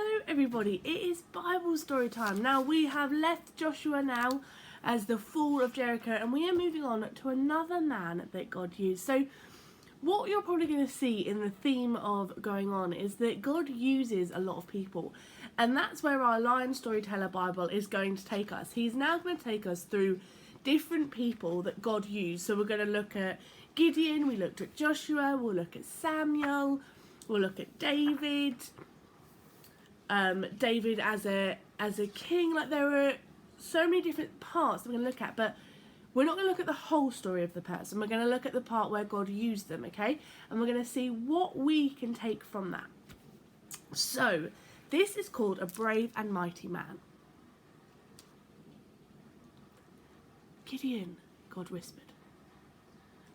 Hello everybody, it is Bible story time. Now we have left Joshua now as the fall of Jericho, and we are moving on to another man that God used. So what you're probably going to see in the theme of going on is that God uses a lot of people, and that's where our Lion Storyteller Bible is going to take us. He's now going to take us through different people that God used. So we're going to look at Gideon, we looked at Joshua, we'll look at Samuel, we'll look at David. David as a king. Like, there are so many different parts that we're going to look at, but we're not going to look at the whole story of the person. We're going to look at the part where God used them, okay? And we're going to see what we can take from that. So this is called a brave and mighty man. Gideon, God whispered.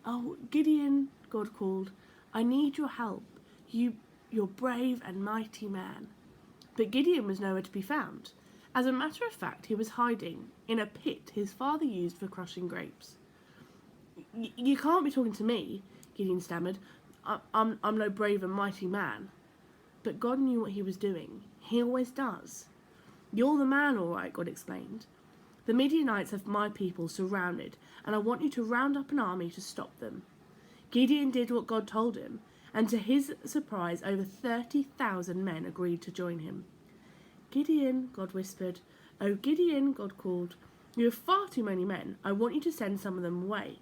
Oh, Gideon, God called, I need your help. You're brave and mighty man. But Gideon was nowhere to be found. As a matter of fact, he was hiding in a pit his father used for crushing grapes. You can't be talking to me, Gideon stammered. I'm no brave and mighty man. But God knew what he was doing. He always does. You're the man, all right, God explained. The Midianites have my people surrounded, and I want you to round up an army to stop them. Gideon did what God told him, and to his surprise, over 30,000 men agreed to join him. Gideon, God whispered. Oh, Gideon, God called. You have far too many men. I want you to send some of them away.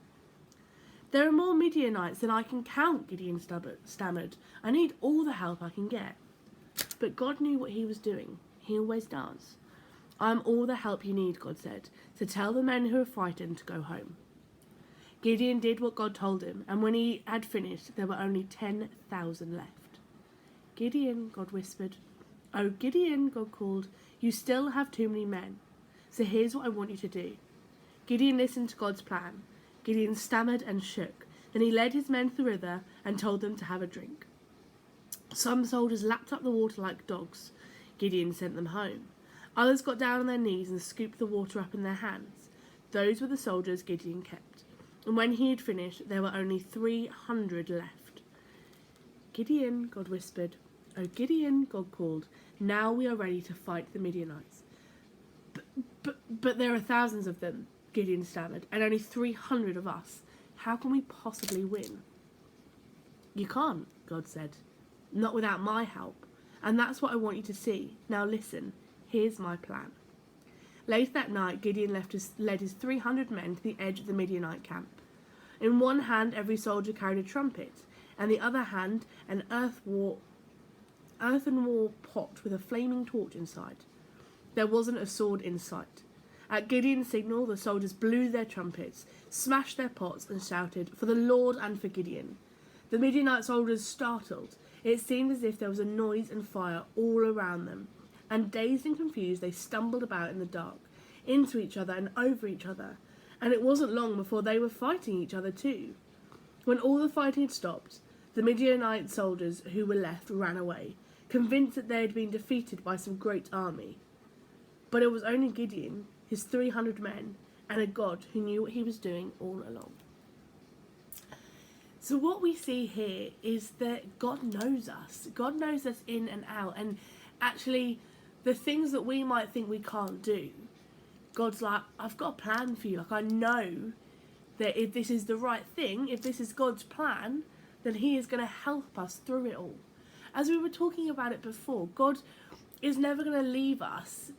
There are more Midianites than I can count, Gideon stammered. I need all the help I can get. But God knew what he was doing. He always does. I'm all the help you need, God said, so tell the men who are frightened to go home. Gideon did what God told him, and when he had finished, there were only 10,000 left. Gideon, God whispered. Oh, Gideon, God called, you still have too many men. So here's what I want you to do. Gideon listened to God's plan. Gideon stammered and shook. Then he led his men to the river and told them to have a drink. Some soldiers lapped up the water like dogs. Gideon sent them home. Others got down on their knees and scooped the water up in their hands. Those were the soldiers Gideon kept. And when he had finished, there were only 300 left. Gideon, God whispered. Oh, Gideon, God called. Now we are ready to fight the Midianites. But there are thousands of them, Gideon stammered, and only 300 of us. How can we possibly win? You can't, God said. Not without my help. And that's what I want you to see. Now listen, here's my plan. Later that night, Gideon led his 300 men to the edge of the Midianite camp. In one hand, every soldier carried a trumpet, and the other hand, an earthenware pot with a flaming torch inside. There wasn't a sword in sight. At Gideon's signal, the soldiers blew their trumpets, smashed their pots, and shouted, For the Lord and for Gideon. The Midianite soldiers startled. It seemed as if there was a noise and fire all around them, and dazed and confused, they stumbled about in the dark, into each other and over each other, and it wasn't long before they were fighting each other too. When all the fighting had stopped, the Midianite soldiers who were left ran away, convinced that they had been defeated by some great army. But it was only Gideon, his 300 men, and a God who knew what he was doing all along. So what we see here is that God knows us. God knows us in and out, and actually the things that we might think we can't do, God's like, I've got a plan for you. Like, I know that if this is the right thing, if this is God's plan, then he is going to help us through it all. As we were talking about it before, God is never going to leave us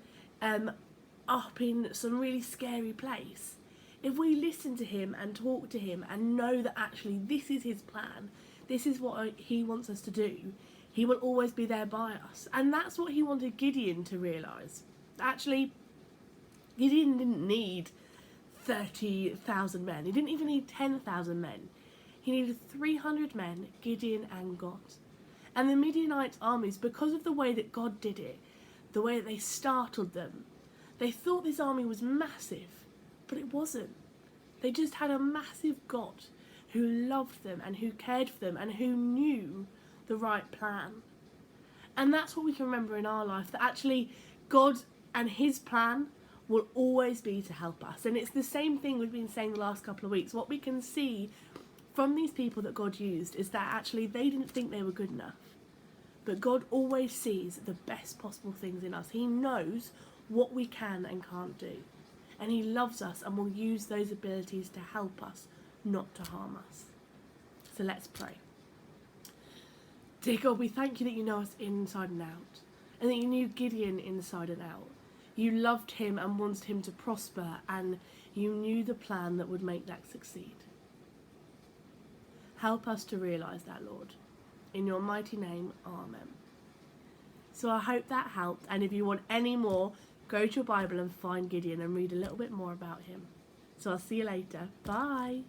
up in some really scary place. If we listen to him and talk to him and know that actually this is his plan, this is what he wants us to do, he will always be there by us. And that's what he wanted Gideon to realise. Actually, Gideon didn't need 30,000 men. He didn't even need 10,000 men. He needed 300 men, Gideon and God. And the Midianite armies, because of the way that God did it, the way that they startled them, they thought this army was massive, but it wasn't. They just had a massive God who loved them and who cared for them and who knew the right plan. And that's what we can remember in our life, that actually God and his plan will always be to help us. And it's the same thing we've been saying the last couple of weeks. What we can see from these people that God used is that actually they didn't think they were good enough. But God always sees the best possible things in us. He knows what we can and can't do. And he loves us and will use those abilities to help us, not to harm us. So let's pray. Dear God, we thank you that you know us inside and out, and that you knew Gideon inside and out. You loved him and wanted him to prosper, and you knew the plan that would make that succeed. Help us to realise that, Lord. In your mighty name, amen. So I hope that helped, and if you want any more, go to your Bible and find Gideon and read a little bit more about him. So I'll see you later. Bye.